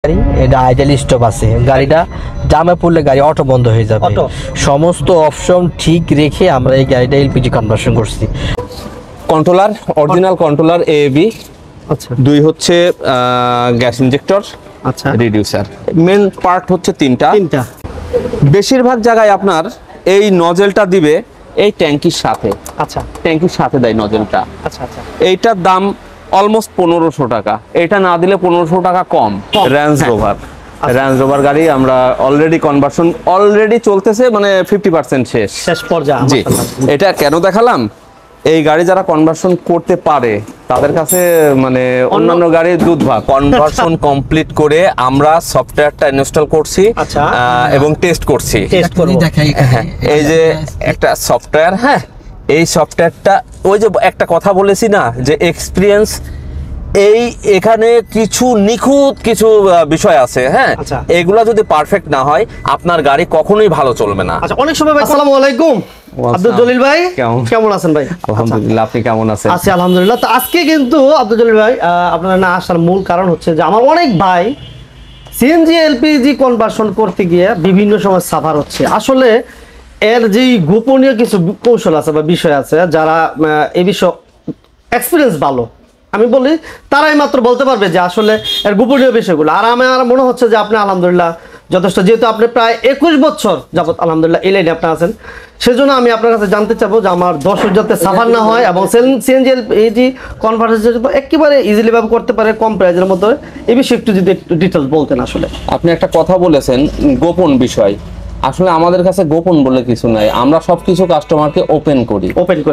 গাড়ি এটা idle stop আছে, গাড়িটা জামে পড়লে গাড়ি অটো বন্ধ হয়ে যাবে। সমস্ত অপশন ঠিক রেখে আমরা এই গাড়িটা এলপিজি কনভার্সন করছি। Controller, original controller AAB. আচ্ছা, দুই হচ্ছে গ্যাস ইনজেক্টর, আচ্ছা, রিডিউসার। মেন পার্ট হচ্ছে তিনটা। বেশিরভাগ জায়গায় আপনার এই নজেলটা দিবে এই ট্যাঙ্কির সাথে। আচ্ছা, ট্যাঙ্কির সাথে দেয় নজেলটা। আচ্ছা, আচ্ছা, এইটার দাম অলমোস্ট 1500 টাকা। এটা না দিলে 1500 টাকা কম। রেঞ্জ রোভার, রেঞ্জ রোভার গাড়ি আমরা অলরেডি কনভার্সন অলরেডি চলতেছে, মানে 50% শেষ পর্যায়ে। জি, এটা কেন দেখালাম, এই গাড়ি যারা কনভার্সন করতে পারে তাদের কাছে মানে অন্যান্য গাড়ির দুধ ভাগ। কনভার্সন কমপ্লিট করে আমরা সফটওয়্যারটা ইনস্টল করছি এবং টেস্ট করছি। এই যে একটা সফটওয়্যার, হ্যাঁ, এই সফটওয়্যারটা ওই যে একটা কথা বলেছি না যে এক্সপিরিয়েন্স, এই এখানে কিছু নিখুঁত কিছু বিষয় আছে, হ্যাঁ, এগুলা যদি পারফেক্ট না হয় আপনার গাড়ি কখনোই ভালো চলবে না। আচ্ছা, অনেক সময় ভাই। আসসালামু আলাইকুম আব্দুল জলিল ভাই, কেমন আছেন ভাই? আলহামদুলিল্লাহ, আপনি কেমন আছেন? আছি আলহামদুলিল্লাহ। তো আজকে কিন্তু আব্দুল জলিল ভাই আপনারা না আসার মূল কারণ হচ্ছে যে আমার অনেক ভাই সিএনজি এলপিজি কনভার্সন করতে গিয়ে বিভিন্ন সময় সাফার হচ্ছে। আসলে এর যে গোপনীয় কিছু কৌশল আছে বা বিষয় আছে, যারা এই বিষয়ে এক্সপিরিয়েন্স ভালো আমি বলি তারাই মাত্র বলতে পারবে যে আসলে এর গোপনীয় বিষয়গুলো। আর আমার মনে হচ্ছে যে আপনি আলহামদুলিল্লাহ যথেষ্ট, যেহেতু আপনি প্রায় 21 বছর যাবত আলহামদুলিল্লাহ এই লাইনে আপনি আছেন, সেজন্য আমি আপনার কাছে জানতে চাবো যে আমার দর্শক যাতে সাফার না হয় এবং সিএনজি এলপিজি কনভার্সন একেবারে ইজিলি ভাবে করতে পারে কম প্রাইজের মধ্যে, এই বিষয়ে একটু যদি একটু ডিটেলস বলতেন। আসলে আপনি একটা কথা বলেছেন গোপন বিষয়, আসলে আমাদের কাছে গোপন বলে কিছু নাই, আমরা সবকিছু কাস্টমারকে ওপেন করে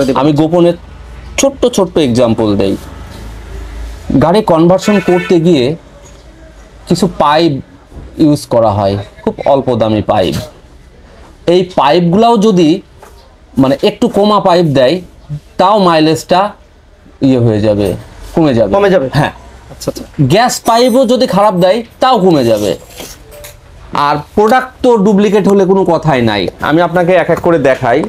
দিই। আমি গোপনের ছোট্ট ছোট্ট এক্সাম্পল দেই। গাড়ি কনভার্সন করতে গিয়ে কিছু পাইপ ইউজ করা হয়, খুব অল্প দামি পাইপ। এই পাইপগুলাও যদি মানে একটু কমা পাইপ দেয় তাও মাইলেজটা হয়ে যাবে, কমে যাবে। হ্যাঁ, আচ্ছা, গ্যাস পাইপও যদি খারাপ দেয় তাও কমে যাবে। আর প্রোডাক্ট তো ডুপ্লিকেট হলে কোনো কথাই নাই। আমি আপনাকে এক এক করে দেখাই।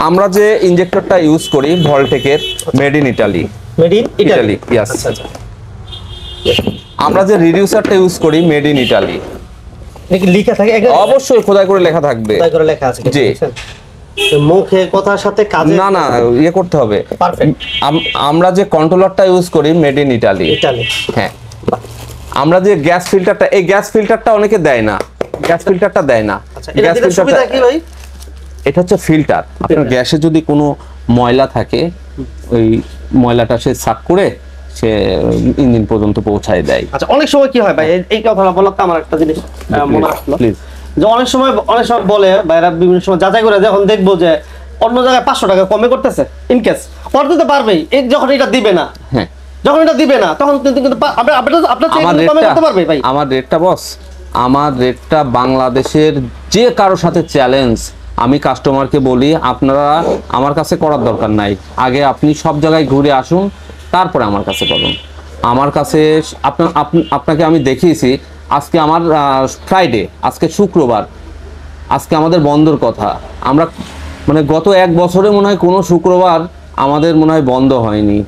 আমরা যে ইনজেক্টরটা ইউজ করি ভলটেকের, মেড ইন ইটালি। ইয়েস। আমরা যে রিডিউসারটা ইউজ করি মেড ইন ইটালি। লেখা থাকে অবশ্যই খোদাই করে লেখা থাকবে, খোদাই করে লেখা আছে জি। মুখে কথার সাথে কাজে না করতে হবে। পারফেক্ট। আমরা যে কন্ট্রোলারটা ইউজ করি মেড ইন ইটালি। হ্যাঁ, আমরা যে গ্যাস ফিল্টারটা, এই গ্যাস ফিল্টারটা অনেকে দেয় না, গ্যাস ফিল্টারটা দেয় না। গ্যাস ফিল্টারটা কি ভাই? এটা হচ্ছে ফিল্টার। আপনার গ্যাসে যদি কোনো ময়লা থাকে ওই ময়লাটা সে সাফ করে সে ইঞ্জিন পর্যন্ত পৌঁছায় দেয়। আচ্ছা, অনেক সময় কি হয় ভাই, এই কথাটা বলতে আমার একটা জিনিস মনে আসলো যে অনেক সময় বলে ভাইরা বিভিন্ন সময় যাচাই করে যখন দেখবো যে অন্য জায়গায় 500 টাকা কমে করতেছে, ইনকেস করতে তো পারবেই, যখন এটা দিবে না, হ্যাঁ, যখন এটা দিবে না তখন কিন্তু আপনার কমে করতে পারবে ভাই। আমার রেটটা বস, আমার রেটটা বাংলাদেশের যে কারোর সাথে চ্যালেঞ্জ। আমি কাস্টমারকে বলি আপনারা আমার কাছে করার দরকার নাই, আগে আপনি সব জায়গায় ঘুরে আসুন তারপরে আমার কাছে করুন। আমার কাছে আপনাকে আমি দেখিয়েছি। আজকে আমার ফ্রাইডে, আজকে শুক্রবার, আজকে আমাদের বন্ধর কথা। আমরা মানে গত 1 বছরে মনে হয় কোনো শুক্রবার আমাদের মনে হয় বন্ধ হয়নি।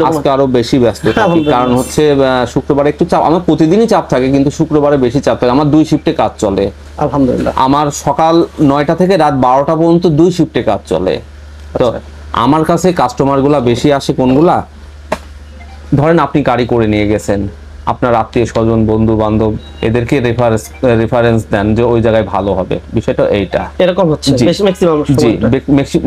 আজকে আরো বেশি ব্যস্ত থাকি, কারণ হচ্ছে শুক্রবারে একটু চাপ, আমার প্রতিদিনই চাপ থাকে কিন্তু শুক্রবারে বেশি চাপ থাকে। আমার 2 শিফটে কাজ চলে আলহামদুলিল্লাহ। আমার সকাল 9টা থেকে রাত 12টা পর্যন্ত 2 শিফটে কাজ চলে। তো আমার কাছে কাস্টমার গুলা বেশি আসে কোনগুলা, ধরেন আপনি গাড়ি করে নিয়ে গেছেন, আপনার আত্মীয় স্বজন বন্ধু বান্ধব এদেরকে রেফারেন্স দেন যে ওই জায়গায় ভালো হবে, বিষয়টা এইটা এরকম হচ্ছে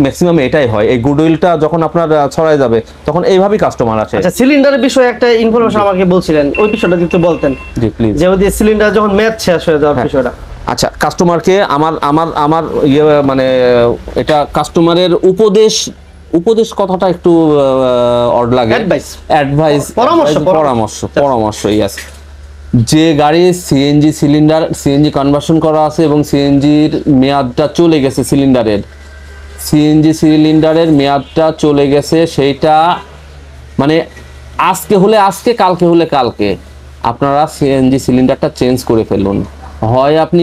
ম্যাক্সিমাম এটাই হয়। এই গুডউইলটা যখন আপনার ছড়ায় যাবে তখন এইভাবেই কাস্টমার আসে। আচ্ছা, সিলিন্ডারের বিষয়ে একটা ইনফরমেশন আমাকে বলছিলেন, ওই বিষয়টা যদি বলতেন। জি প্লিজ। যে ওই সিলিন্ডার যখন ম্যাচ শেষ হয়ে যাওয়ার বিষয়টা। আচ্ছা, কাস্টমারকে আমার মানে এটা কাস্টমারের উপদেশ কথাটা একটু অড লাগে, অ্যাডভাইস, পরামর্শ। ইয়েস। যে গাড়ি সিএনজি কনভার্সন করা আছে এবং সিএনজির মেয়াদটা চলে গেছে, সিলিন্ডারের মেয়াদটা চলে গেছে, সেইটা মানে আজকে হলে আজকে, কালকে হলে কালকে আপনারা সিএনজি সিলিন্ডারটা চেঞ্জ করে ফেলুন। হয় আপনি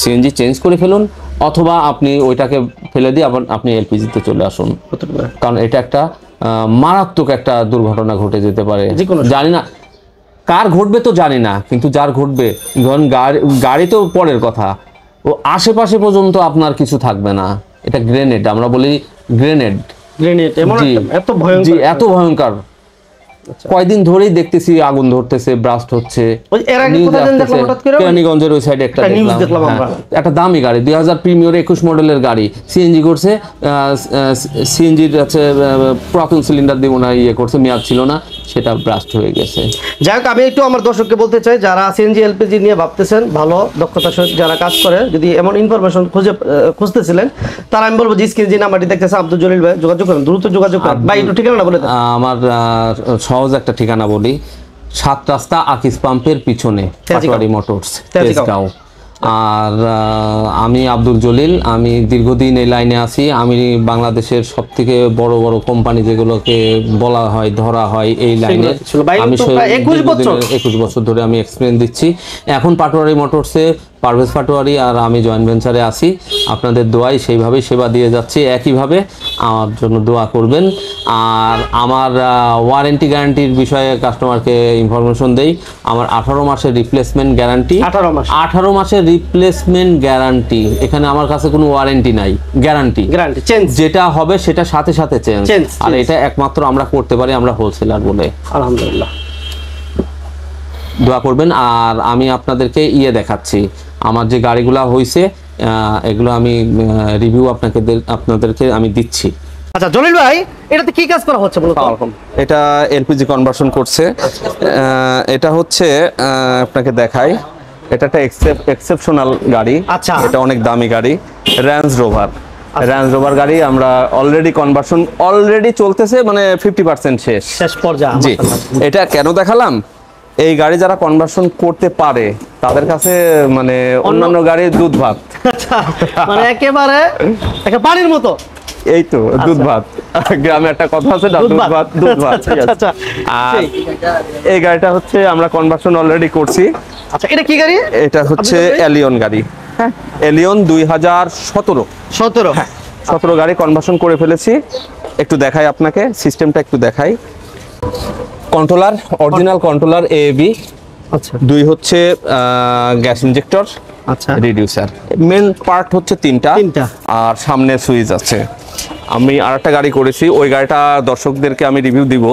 সিএনজি চেঞ্জ করে ফেলুন অথবা আপনি ওইটাকে ফেলে দিয়ে আপনি এলপিজিতে চলে আসুন, কারণ এটা একটা মারাত্মক একটা দুর্ঘটনা ঘটে যেতে পারে। জানি না কার ঘটবে, তো জানি না, কিন্তু যার ঘটবে, ধরুন গাড়ি তো পরের কথা, ও আশেপাশে পর্যন্ত আপনার কিছু থাকবে না। এটা গ্রেনেড, আমরা বলি গ্রেনেড। এত ভয়ঙ্কর। কয়দিন ধরেই দেখতেছি আগুন ধরতেছে, ব্লাস্ট হচ্ছে। কেরানীগঞ্জের ওই সাইডে একটা দেখলাম, একটা দামি গাড়ি 2000 প্রিমিয়ার 21 মডেলের গাড়ি, সিএনজি করছে। সিএনজির আছে পুরাতন সিলিন্ডার দিব না, ইয়ে করছে, মেয়াদ ছিল না, সেটা ব্লাস্ট হয়ে গেছে। যাই হোক, আমি একটু আমার দর্শককে বলতে চাই, যারা সিএনজি এলপিজি নিয়ে ভাবতেছেন, ভালো দক্ষতার সহিত যারা কাজ করে, যদি এমন ইনফরমেশন খুঁজতেছিলেন, তারা আমি বলবো যে স্ক্রিনে নাম্বারটি দেখতেছে আব্দুল জলিল ভাই, যোগাযোগ করেন, দ্রুত যোগাযোগ করেন। ভাই একটু ঠিকানা বলে দেন। আমার সহজ একটা ঠিকানা বলি, 7 রাস্তা আকিস পাম্পের পিছনে, পাটোয়ারি মোটরস, তেজগাঁও। আর আমি আব্দুল জলিল, আমি দীর্ঘদিন এই লাইনে আছি। আমি বাংলাদেশের সবথেকে বড় বড় কোম্পানি যেগুলোকে বলা হয়, ধরা হয় এই লাইনে, আমি 21 বছর ধরে আমি এক্সপিরিয়েন্স দিচ্ছি। এখন পাটোয়ারি মোটরসে পারভেজ পাটোয়ারি আর আমি জয়েন্ট ভেঞ্চারে আছি। আপনাদের দোয়াই সেইভাবেই সেবা দিয়ে যাচ্ছি। একইভাবে আমার জন্য দোয়া করবেন। আর আমার ওয়ারেন্টি গ্যারান্টির বিষয়ে কাস্টমারকে ইনফরমেশন দেই। আমার 18 মাসের রিপ্লেসমেন্ট গ্যারান্টি। 18 মাসের রিপ্লেসমেন্ট গ্যারান্টি। এখানে আমার কাছে কোনো ওয়ারেন্টি নাই, গ্যারান্টি। যেটা হবে সেটা সাথে সাথে চেঞ্জ। আর এটা একমাত্র আমরা করতে পারি, আমরা হোলসেলার বলে। আলহামদুলিল্লাহ, দোয়া করবেন। আর আমি আপনাদেরকে দেখাচ্ছি আমার যে গাড়িগুলা হয়েছে, এগুলো আমি রিভিউ আপনাদেরকে আমি দিচ্ছি। আচ্ছা জলিল ভাই, এটাতে কি কাজ করা হচ্ছে বলুন? এটা এলপিজি কনভার্সন করছে। এটা হচ্ছে আপনাকে দেখাই, এটা একটা এক্সেপশনাল গাড়ি। আচ্ছা, এটা অনেক দামি গাড়ি, রেঞ্জ রোভার গাড়ি। আমরা অলরেডি কনভার্সন চলতেছে, মানে 50% শেষ পর্যায়ে। জি, এটা কেন দেখালাম, এই গাড়ি যারা কনভার্সন করতে পারে তাদের কাছে মানে অন্যান্য গাড়ির দুধ ভাত, মানে একেবারে পানির মতো। এই তো দুধ ভাত, গ্রামে একটা কথা আছে না, দুধ ভাত। আর এই গাড়িটা হচ্ছে আমরা কনভার্সন অলরেডি করছি। আচ্ছা, এটা কি গাড়ি? এটা হচ্ছে এলিয়ন গাড়ি। হ্যাঁ, এলিয়ন 2017 গাড়ি কনভার্সন করে ফেলেছি। একটু দেখাই আপনাকে, সিস্টেমটা একটু দেখাই। Controller, original controller AAB. আচ্ছা, 2 হচ্ছে গ্যাস ইনজেক্টর। আচ্ছা, রিডিউসার। মেন পার্ট হচ্ছে তিনটা, আর সামনে সুইচ আছে। আমি আরেকটা গাড়ি করেছি, ওই গাড়িটা দর্শকদেরকে আমি রিভিউ দিব,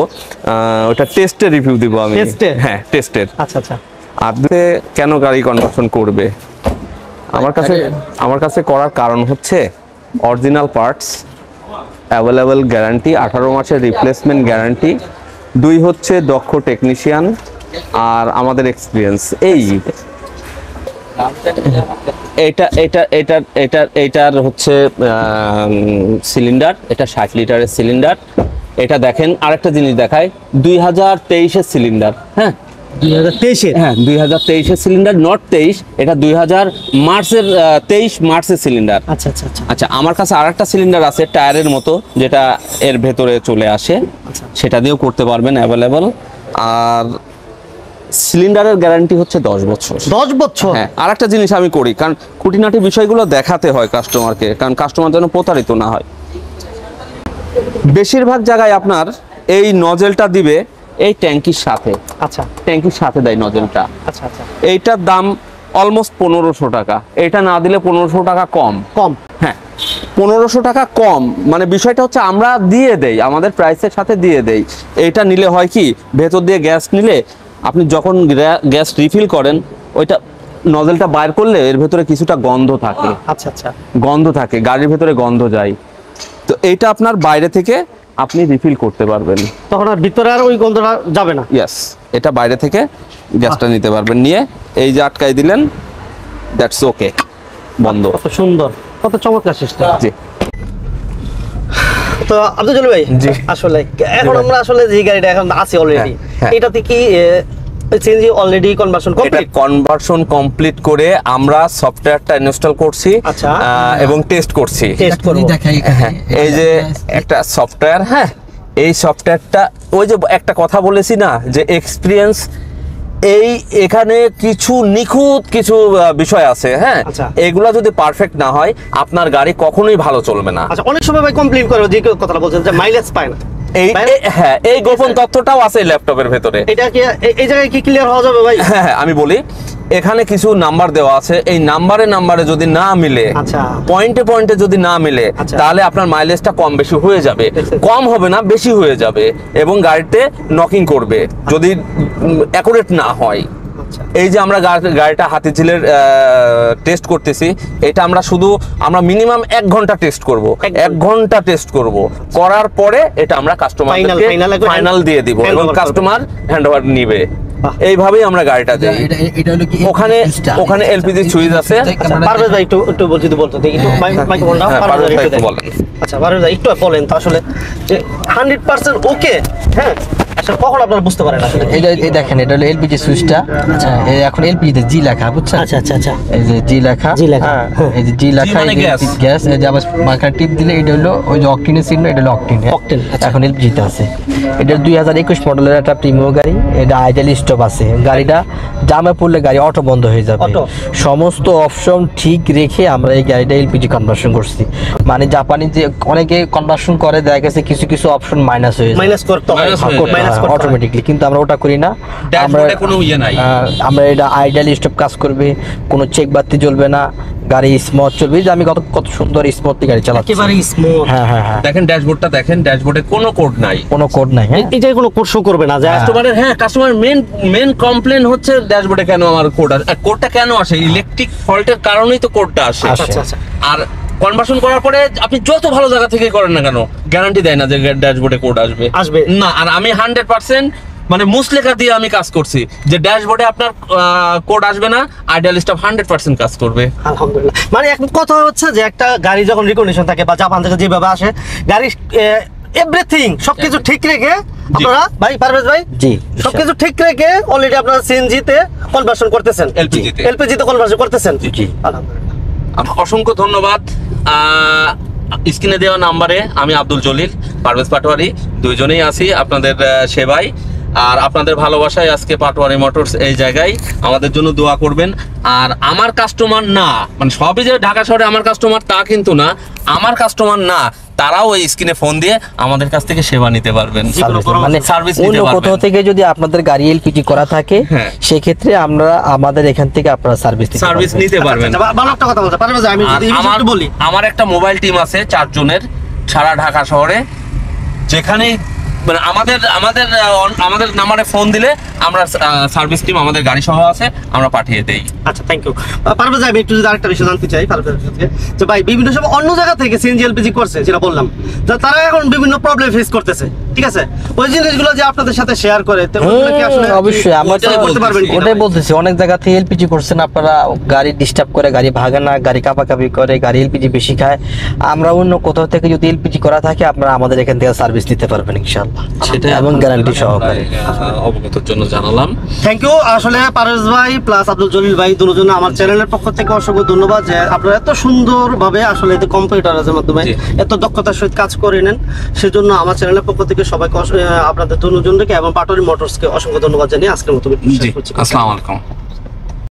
ওটা টেস্টের রিভিউ দিব আমি। হ্যাঁ, টেস্টের। আচ্ছা আচ্ছা। আর কেন গাড়ি কনভার্সন করবে আমার কাছে করার কারণ হচ্ছে অরিজিনাল পার্টস, অ্যাভেলেবল গ্যারান্টি, 18 মাসের রিপ্লেসমেন্ট গ্যারান্টি। 2 হচ্ছে দক্ষ টেকনিশিয়ান, আর আমাদের এক্সপিরিয়েন্স। এটার হচ্ছে সিলিন্ডার, এটা 60 লিটারের সিলিন্ডার। এটা দেখেন, আরেকটা জিনিস দেখায়, 2023-এর সিলিন্ডার। হ্যাঁ, 2023-এর, হ্যাঁ 2023-এর সিলিন্ডার, নট 23। এটা 23 মার্চের সিলিন্ডার। আচ্ছা আচ্ছা আচ্ছা। আমার কাছে আরেকটা সিলিন্ডার আছে টায়ারের মতো, যেটা এর ভেতরে চলে আসে, সেটা দিয়েও করতে পারবেন, অ্যাভেলেবল। আর সিলিন্ডারের গ্যারান্টি হচ্ছে 10 বছর। 10 বছর? হ্যাঁ। আরেকটা জিনিস আমি করি, কারণ খুঁটিনাটি বিষয়গুলো দেখাতে হয় কাস্টমারকে, কারণ কাস্টমার যেন প্রতারিত না হয়। বেশিরভাগ জায়গায় আপনার এই নজেলটা দিবে এই ট্যাঙ্কির সাথে। আচ্ছা, ট্যাঙ্কির সাথে দেয় নজেলটা। আচ্ছা আচ্ছা। এইটার দাম অলমোস্ট 1500 টাকা। এটা না দিলে 1500 টাকা কম। হ্যাঁ, 1500 টাকা কম। মানে বিষয়টা হচ্ছে আমরা দিয়ে দেই, আমাদের প্রাইসের সাথে দিয়ে দেই। এইটা নিলে হয় কি, ভেতর দিয়ে গ্যাস নিলে আপনি যখন গ্যাস রিফিল করেন, ওইটা নজেলটা বাইর করলে এর ভেতরে কিছুটা গন্ধ থাকে। আচ্ছা আচ্ছা, গন্ধ থাকে, গাড়ির ভেতরে গন্ধ যায়। তো এইটা আপনার বাইরে থেকে আপনি রিফিল করতে পারবেন, তখন আর ভিতরে আর ওই গন্ধটা যাবে না। ইয়েস, এটা বাইরে থেকে গ্যাসটা নিতে পারবেন, নিয়ে এই যে আটকাই দিলেন, দ্যাটস ওকে, বন্ধ। কত সুন্দর, কত চমৎকার সিস্টেম। জি। তো আব্দুল জলিল ভাই, আসলে এখন আমরা আসলে যে গাড়িটা এখন আছে অলরেডি, এটাতে কি সিএনজি অলরেডি কনভার্সন কমপ্লিট করে আমরা সফটওয়্যারটা ইনস্টল করছি এবং টেস্ট করছি। এই যে একটা সফটওয়্যার, হ্যাঁ, এই সফটওয়্যারটা, ওই যে একটা কথা বলেছি না যে এক্সপিরিয়েন্স, এখানে কিছু নিখুঁত কিছু বিষয় আছে। হ্যাঁ, এগুলা যদি পারফেক্ট না হয় আপনার গাড়ি কখনোই ভালো চলবে না। আচ্ছা, অনেক সময় ভাই কমপ্লেইন করে যে কথাটা বলছেন যে মাইলেজ পায় না। হ্যাঁ, এই গোপন তথ্যটাও আছে ল্যাপটপের ভেতরে। এটা কি এই জায়গায় কি ক্লিয়ার হওয়া যাবে ভাই? হ্যাঁ, আমি বলি, এখানে কিছু নাম্বার দেওয়া আছে, এই নাম্বারে যদি না মিলে, আচ্ছা, পয়েন্টে যদি না মিলে, তাহলে আপনার মাইলেজটা কম বেশি হয়ে যাবে, কম হবে না, বেশি হয়ে যাবে, এবং গাড়িতে নকিং করবে যদি অ্যাকুরেট না হয়। এই যে আমরা গাড়িটা হাতিঝিলের টেস্ট করতেছি, এটা আমরা মিনিমাম 1 ঘন্টা টেস্ট করব, 1 ঘন্টা টেস্ট করব, করার পরে এটা আমরা কাস্টমারকে ফাইনাল দিয়ে দিব এবং কাস্টমার হ্যান্ডওভার নিবে। এইভাবেই আমরা গাড়িটা দেই। ওখানে এলপিজি সুইচ আছে। পারভেজ ভাই একটু বলতে দেখি, একটু মাইক্রোফোনটা পারভেজ ভাই একটু বলেন। আচ্ছা পারভেজ ভাই একটু বলেন তো আসলে যে 100% ওকে। হ্যাঁ, আচ্ছা কখন আপনারা বুঝতে পারেন আসলে? এই দেখেন, এটা হলো এলপিজি সুইচটা। আচ্ছা, এখন এলপিজি তে জি লেখা, বুঝছেন? আচ্ছা, এই যে জি লেখা, এই যে জি লেখা, এই গ্যাস, এই যে আবার মার্কার টিপ দিলে এটা হলো ওই যে অকটেনের চিহ্ন, এটা হলো অকটেন। এখন এলপিজি তে আছে। এটা 2021 মডেলের একটা প্রিমিয়াম গাড়ি, এটা আইডল স্টপ আছে। গাড়িটা জামে পড়লে গাড়ি অটো বন্ধ হয়ে যাবে। সমস্ত অপশন ঠিক রেখে আমরা এই গাড়িটা এলপিজি কনভার্সন করছি। মানে জাপানি যে অনেকে কনভার্সন করে, দেখা গেছে কিছু অপশন মাইনাস হয়ে যায়, মাইনাস করতে হয় অটোমেটিকলি, কিন্তু আমরা ওটা করি না। আমরা এটা আইডল স্টপ কাজ করবে, কোনো চেক বাতি জ্বলবে না, গাড়ি স্মুথ চলবে। যে আমি কত সুন্দর স্মুথলি গাড়ি চালাচ্ছি, একেবারে স্মুথ। হ্যাঁ, দেখেন ড্যাশবোর্ডটা, দেখেন ড্যাশবোর্ডে কোনো কোড নাই। হ্যাঁ, এই যে কোনো কোড শো করবে না। কাস্টমার মেন কমপ্লেন হচ্ছে ড্যাশবোর্ডে কেন আমার কোড আসে। কোডটা কেন আসে? ইলেকট্রিক ফল্টের কারণেই তো কোডটা আসে। আর কনভার্সন করার পরে আপনি যত ভালো জায়গা থেকে করেন না কেন, গ্যারান্টি দেয় না যে ড্যাশবোর্ডে কোড আসবে না। আর আমি 100% মানে মুসলেখা দিয়ে আমি কাজ করছি যে ড্যাশবোর্ডে আপনার কোড আসবে না, আইডিয়াল স্টপ 100% কাজ করবে। আলহামদুলিল্লাহ। মানে এক কথা হচ্ছে যে একটা গাড়ি যখন রিকন্ডিশন থাকে বা জাপান থেকে যেভাবে আসে গাড়ি, এভরিথিং সবকিছু ঠিক রেখে আপনারা ভাই পারভেজ ভাই জি সবকিছু ঠিক রেখে অলরেডি আপনারা সিএনজি তে কনভার্সন করতেছেন, এলপিজি তে কনভার্সন করতেছেন। জি, আলহামদুলিল্লাহ। অসংখ্য ধন্যবাদ। স্ক্রিনে দেওয়া নাম্বারে আমি আব্দুল জলিল, পারভেজ পাটোয়ারি দুইজনেই আছি আপনাদের সেবায়। আর আপনাদের ভালোবাসায় আজকে পাটোয়ারি মোটরস এই জায়গায়, আমাদের জন্য দোয়া করবেন। আর আমার কাস্টমার না, মানে সবই যে ঢাকা শহরে আমার কাস্টমার তা কিন্তু না, আমার কাস্টমার না, তারাও ওই স্ক্রিনে ফোন দিয়ে আমাদের কাছ থেকে সেবা নিতে পারবেন, মানে সার্ভিস অন্য নিতে পারবেন। কোথাও থেকে যদি আপনাদের গাড়ি এলপিজি করা থাকে, সেক্ষেত্রে আমরা আমাদের এখান থেকে আপনারা সার্ভিস নিতে পারবেন। ভালো একটা কথা বলতে পারবেন। আমি যদি একটু বলি, আমার একটা মোবাইল টিম আছে 4 জনের সারা ঢাকা শহরে, যেখানে মানে আমাদের নাম্বারে ফোন দিলে আমরা সার্ভিস টিম আমাদের গাড়ি সহ আছে, আমরা পাঠিয়ে দেই। আচ্ছা, থ্যাংক ইউ পারভেজ। আমি একটু যদি আরেকটা বিষয় জানতে চাই পারভেজ থেকে, যে ভাই বিভিন্ন সময় অন্য জায়গা থেকে সিএনজি এলপিজি করছে, যেটা বললাম, তারা এখন বিভিন্ন প্রবলেম ফেস করতেছে, ঠিক আছে? ওই জিনিসগুলো যে আপনাদের সাথে শেয়ার করে, অবশ্যই আমরা করতে পারবেন। ওটাই বলতেছি, অনেক জায়গা থেকে এলপিজি করছেন আপনারা, গাড়ি ডিস্টার্ব করে, গাড়ি ভাগে না, গাড়ি কাপাকাপি করে, গাড়ি এলপিজি বেশি খায়। আমরা অন্য কোথাও থেকে যদি এলপিজি করা থাকে, আপনারা আমাদের এখান থেকে সার্ভিস নিতে পারবেন ইনশাআল্লাহ, সেটা এবং গ্যারান্টি সহকারে। অবগতর জন্য জানালাম। Thank you. আসলে পারভেজ ভাই প্লাস আব্দুল জলিল ভাই দুজনে আমার চ্যানেলের পক্ষ থেকে অসংখ্য ধন্যবাদ যে আপনারা এত সুন্দরভাবে আসলে কম্পিউটারের মাধ্যমে এত দক্ষতার সহিত কাজ করে নেন। সেজন্য আমার চ্যানেলের পক্ষ থেকে সবাইকে, আপনাদের দুজনকে এবং পাটোয়ারি মোটরসকে অসংখ্য ধন্যবাদ জানিয়ে আজকের মতো আসসালামু আলাইকুম।